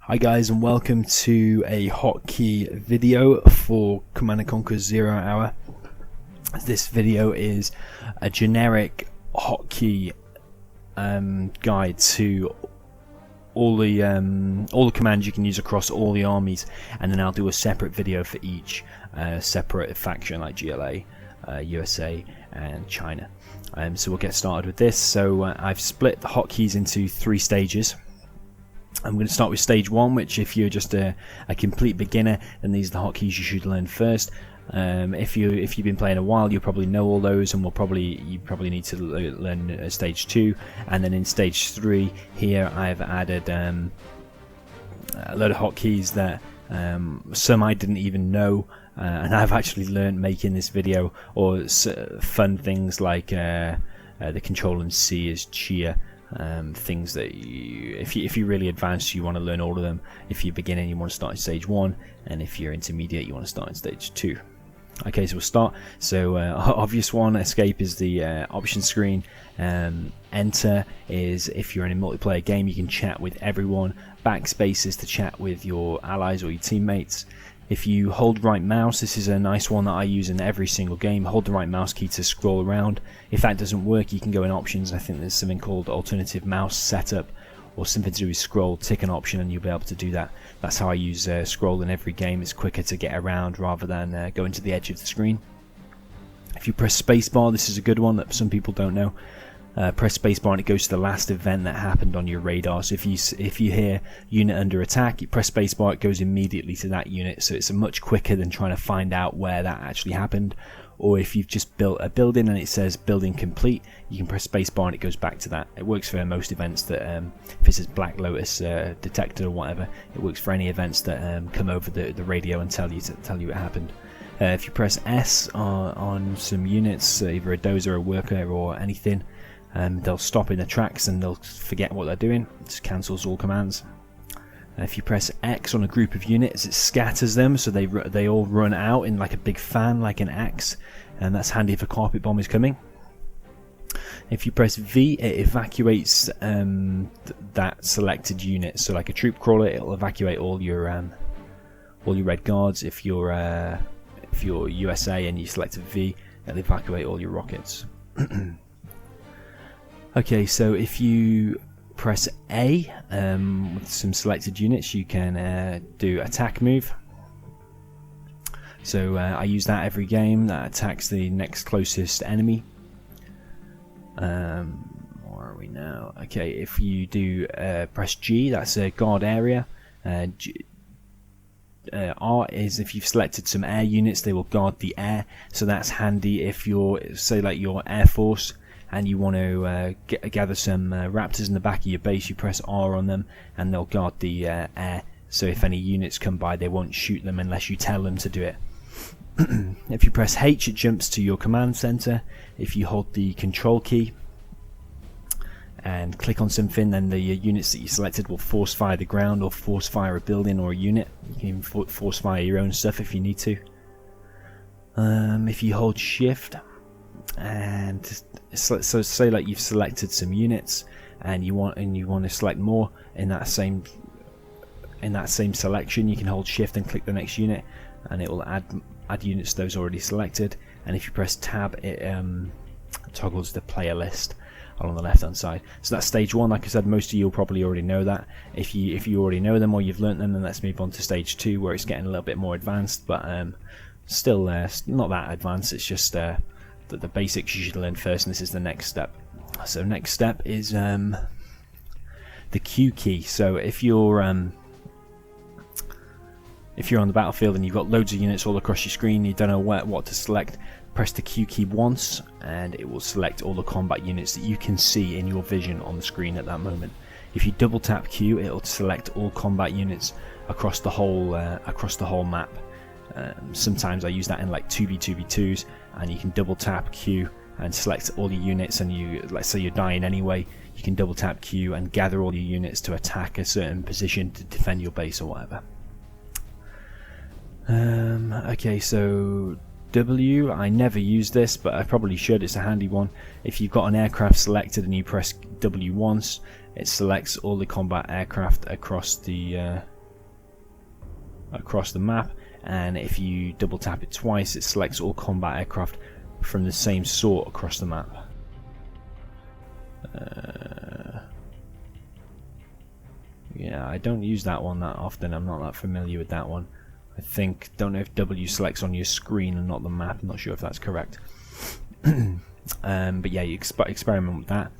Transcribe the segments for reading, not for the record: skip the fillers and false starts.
Hi guys, and welcome to a hotkey video for Command & Conquer 0 Hour. This video is a generic hotkey guide to all the commands you can use across all the armies, and then I'll do a separate video for each separate faction like GLA, USA and China. So we'll get started with this. So I've split the hotkeys into 3 stages. I'm going to start with stage 1, which if you're just a complete beginner, then these are the hotkeys you should learn first. If you've been playing a while, you'll probably know all those, and you probably need to learn stage 2. And then in stage 3 here I've added a load of hotkeys that some I didn't even know, and I've actually learned making this video, or fun things like the Ctrl and C is cheer. Things that if you're really advanced, you want to learn all of them. If you're beginning, you want to start in stage 1, and if you're intermediate, you want to start in stage 2. Okay, so we'll start. So obvious one, escape is the option screen. Enter is if you're in a multiplayer game, you can chat with everyone. Backspace is to chat with your allies or your teammates. If you hold right mouse, this is a nice one that I use in every single game. Hold the right mouse key to scroll around. If that doesn't work, you can go in options. I think there's something called alternative mouse setup, or something to do with scroll. Tick an option and you'll be able to do that. That's how I use scroll in every game. It's quicker to get around rather than going to the edge of the screen. If you press spacebar, this is a good one that some people don't know. Press spacebar and it goes to the last event that happened on your radar. So if you hear unit under attack, you press spacebar, it goes immediately to that unit. So it's much quicker than trying to find out where that actually happened. Or if you've just built a building and it says building complete, you can press spacebar and it goes back to that. It works for most events that if it says Black Lotus detected or whatever, it works for any events that come over the radio and tell you it happened. If you press S on some units, either a dozer, a worker, or anything, they'll stop in their tracks and they'll forget what they're doing. It just cancels all commands. If you press X on a group of units, it scatters them, so they all run out in like a big fan, like an axe, and that's handy if a carpet bomb is coming. If you press V, it evacuates that selected unit. So like a troop crawler, it'll evacuate all your red guards. If you're USA and you select a V, it'll evacuate all your rockets. Okay, so if you press A with some selected units, you can do attack move. So I use that every game. That attacks the next closest enemy. Where are we now? Okay, if you do press G, that's a guard area. R is if you've selected some air units, they will guard the air. So that's handy if you're, say, like your Air Force, and you want to gather some raptors in the back of your base. You press R on them and they'll guard the air, so if any units come by, they won't shoot them unless you tell them to do it. If you press H, it jumps to your command center. If you hold the Control key and click on something, then the units that you selected will force fire the ground or force fire a building or a unit. You can even force fire your own stuff if you need to. If you hold Shift, and so say like you've selected some units and you want to select more in that same selection, you can hold Shift and click the next unit, and it will add units to those already selected. And if you press Tab, it toggles the player list along the left hand side. So that's stage 1. Like I said, most of you will probably already know that. If you already know them or you've learnt them, then let's move on to stage 2, where it's getting a little bit more advanced, but still not that advanced. It's just the basics you should learn first, and this is the next step. So next step is the Q key. So if you're on the battlefield and you've got loads of units all across your screen, you don't know what to select, press the Q key once and it will select all the combat units that you can see in your vision on the screen at that moment. If you double tap Q, it'll select all combat units across the whole map. Sometimes I use that in like 2v2v2s, and you can double tap Q and select all your units, and let's say you're dying anyway, you can double tap Q and gather all your units to attack a certain position to defend your base or whatever. Okay, so W, I never use this, but I probably should. It's a handy one. If you've got an aircraft selected and you press W once, it selects all the combat aircraft across the across the map, and if you double tap it twice, it selects all combat aircraft from the same sort across the map. Yeah, I don't use that one that often. I'm not that familiar with that one. Don't know if W selects on your screen and not the map. I'm not sure if that's correct. But yeah, you experiment with that.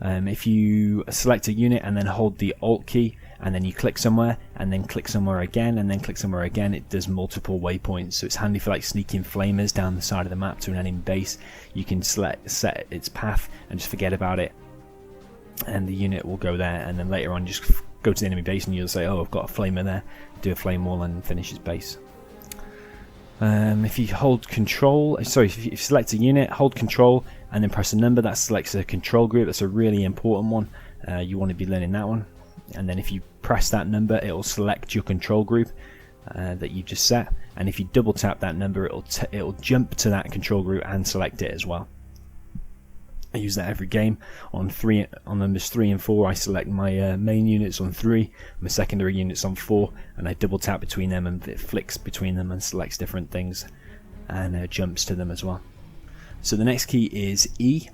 If you select a unit and then hold the Alt key, and then you click somewhere, and then click somewhere again, and then click somewhere again, it does multiple waypoints. So it's handy for like sneaking flamers down the side of the map to an enemy base. You can set its path and just forget about it, and the unit will go there, and then later on just go to the enemy base and you'll say, oh, I've got a flamer there, do a flame wall and finish his base. If you hold control, if you select a unit, hold control and then press a number, that selects a control group. That's a really important one. You want to be learning that one. And then if you press that number, it will select your control group that you just set, and if you double tap that number, it'll jump to that control group and select it as well. I use that every game. On numbers 3 and 4, I select my main units on 3, my secondary units on 4, and I double tap between them, and it flicks between them and selects different things, and jumps to them as well. So the next key is E.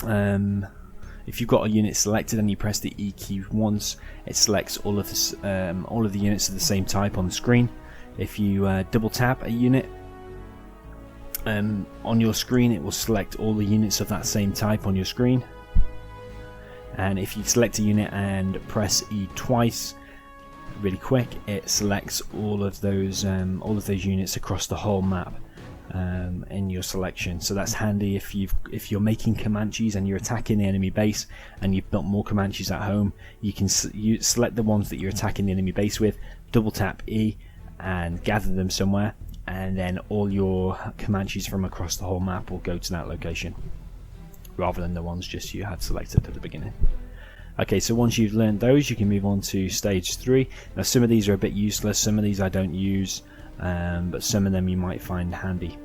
If you've got a unit selected and you press the E key once, it selects all of the units of the same type on the screen. If you double tap a unit, on your screen, it will select all the units of that same type on your screen. And if you select a unit and press E twice, really quick, it selects all of those units across the whole map in your selection. So that's handy if you're making Comanches and you're attacking the enemy base and you've built more Comanches at home. You can select the ones that you're attacking the enemy base with, double tap E and gather them somewhere, and then all your Comanches from across the whole map will go to that location, rather than the ones just you had selected at the beginning. Okay, so once you've learned those, you can move on to stage 3. Now some of these are a bit useless, some of these I don't use, but some of them you might find handy.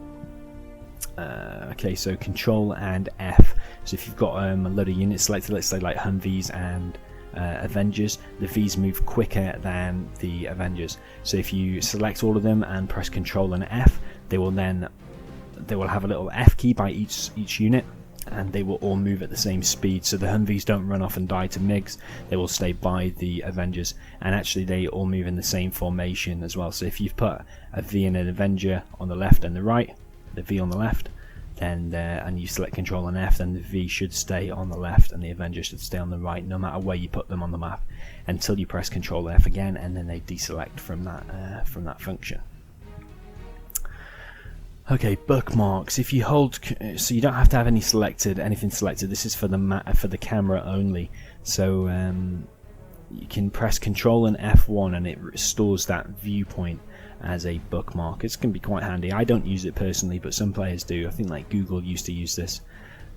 Okay, so Control and F. So if you've got a load of units selected, let's say like Humvees and Avengers, the V's move quicker than the Avengers. So if you select all of them and press Control and F, they will have a little F key by each unit, and they will all move at the same speed. So the Humvees don't run off and die to MiGs, they will stay by the Avengers, and actually they all move in the same formation as well. So if you've put a V and an Avenger on the left and the right, the V on the left, then and you select Control and F, then the V should stay on the left and the Avenger should stay on the right, no matter where you put them on the map, until you press Control F again, and then they deselect from that function. Okay, bookmarks. If you hold, so you don't have to have anything selected. This is for the camera only. So you can press Control and F1, and it restores that viewpoint as a bookmark. It's going to be quite handy. I don't use it personally, but some players do. I think like Google used to use this.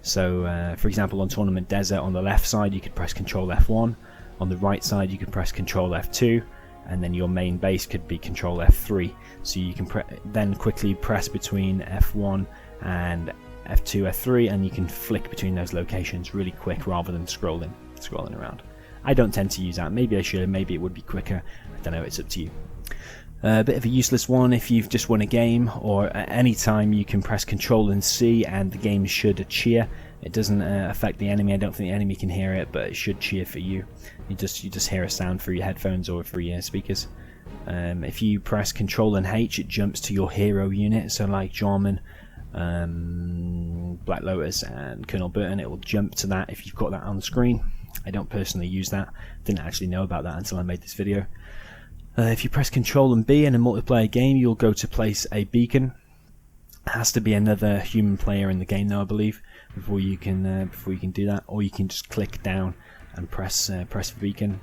So for example, on Tournament Desert, on the left side you could press Control F1, on the right side you could press Control F2, and then your main base could be Control F3. So you can then quickly press between F1 and F2, F3, and you can flick between those locations really quick rather than scrolling around. I don't tend to use that. Maybe I should, maybe it would be quicker. I don't know, it's up to you. A bit of a useless one: if you've just won a game, or at any time, you can press Control and C and the game should cheer. It doesn't affect the enemy. I don't think the enemy can hear it, but it should cheer for you. You just hear a sound through your headphones or through your speakers. If you press Control and H, it jumps to your hero unit. So like Jarman, Black Lotus and Colonel Burton, it will jump to that if you've got that on the screen. I don't personally use that. Didn't actually know about that until I made this video. If you press Control and B in a multiplayer game, you'll go to place a beacon. It has to be another human player in the game though, I believe, before you can do that. Or you can just click down and press beacon.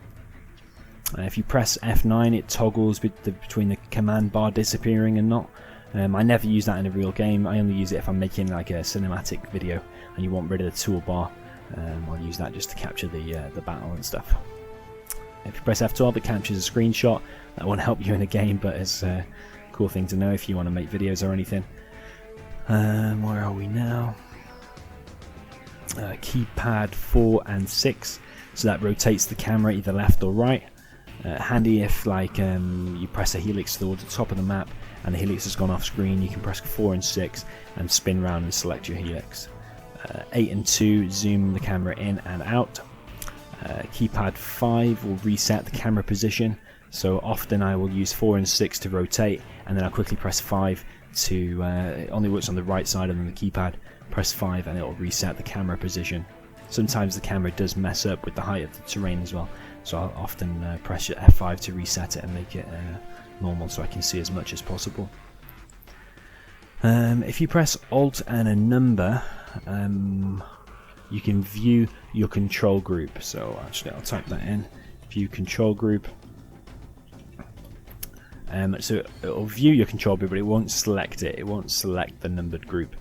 If you press F9, it toggles between the command bar disappearing and not. I never use that in a real game. I only use it if I'm making like a cinematic video and you want rid of the toolbar. I'll use that just to capture the battle and stuff. If you press F12, it captures a screenshot. That won't help you in a game, but it's a cool thing to know if you want to make videos or anything. Where are we now? Keypad 4 and 6. So that rotates the camera either left or right. Handy if like you press a helix towards the top of the map and the helix has gone off screen, you can press 4 and 6 and spin round and select your helix. 8 and 2 zoom the camera in and out. Keypad 5 will reset the camera position, so often I will use 4 and 6 to rotate, and then I'll quickly press 5 to, it only works on the right side of the keypad, press 5 and it will reset the camera position. Sometimes the camera does mess up with the height of the terrain as well, so I'll often press F5 to reset it and make it normal so I can see as much as possible. If you press Alt and a number, you can view your control group. So actually I'll type that in, view control group. So it'll view your control group, but it won't select it. It won't select the numbered group.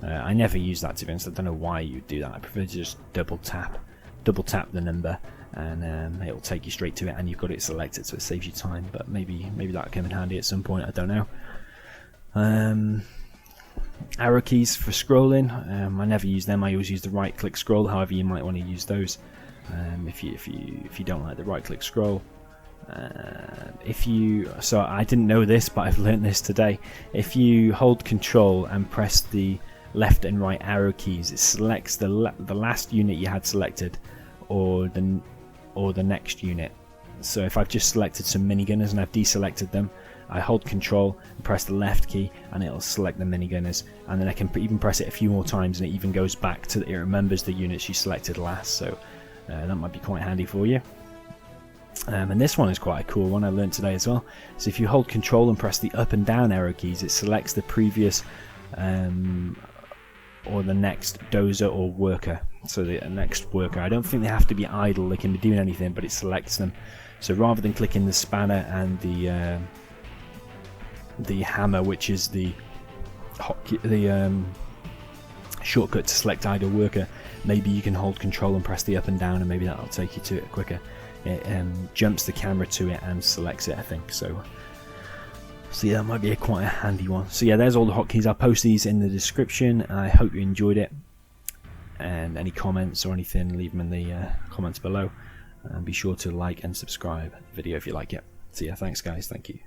I never use that, to be honest. I don't know why you do that. I prefer to just double tap the number, and it'll take you straight to it, and you've got it selected, so it saves you time. But maybe that'll come in handy at some point. I don't know. Arrow keys for scrolling. I never use them. I always use the right-click scroll. However, you might want to use those if you don't like the right-click scroll. So I didn't know this, but I've learned this today. If you hold Control and press the left and right arrow keys, it selects the last unit you had selected, or the next unit. So if I've just selected some minigunners and I've deselected them, I hold Control and press the left key and it'll select the minigunners, and then I can even press it a few more times and it even goes back to it remembers the units you selected last. So that might be quite handy for you. And this one is quite a cool one I learned today as well. So if you hold Control and press the up and down arrow keys, it selects the previous or the next dozer or worker. So the next worker, I don't think they have to be idle, they can be doing anything, but it selects them. So rather than clicking the spanner and the hammer, which is the shortcut to select idle worker, maybe you can hold Control and press the up and down, and maybe that'll take you to it quicker. It jumps the camera to it and selects it, I think. So yeah, that might be quite a handy one. So yeah, there's all the hotkeys. I'll post these in the description. I hope you enjoyed it, and any comments or anything, leave them in the comments below, and be sure to like and subscribe the video if you like it. So yeah, thanks guys, thank you.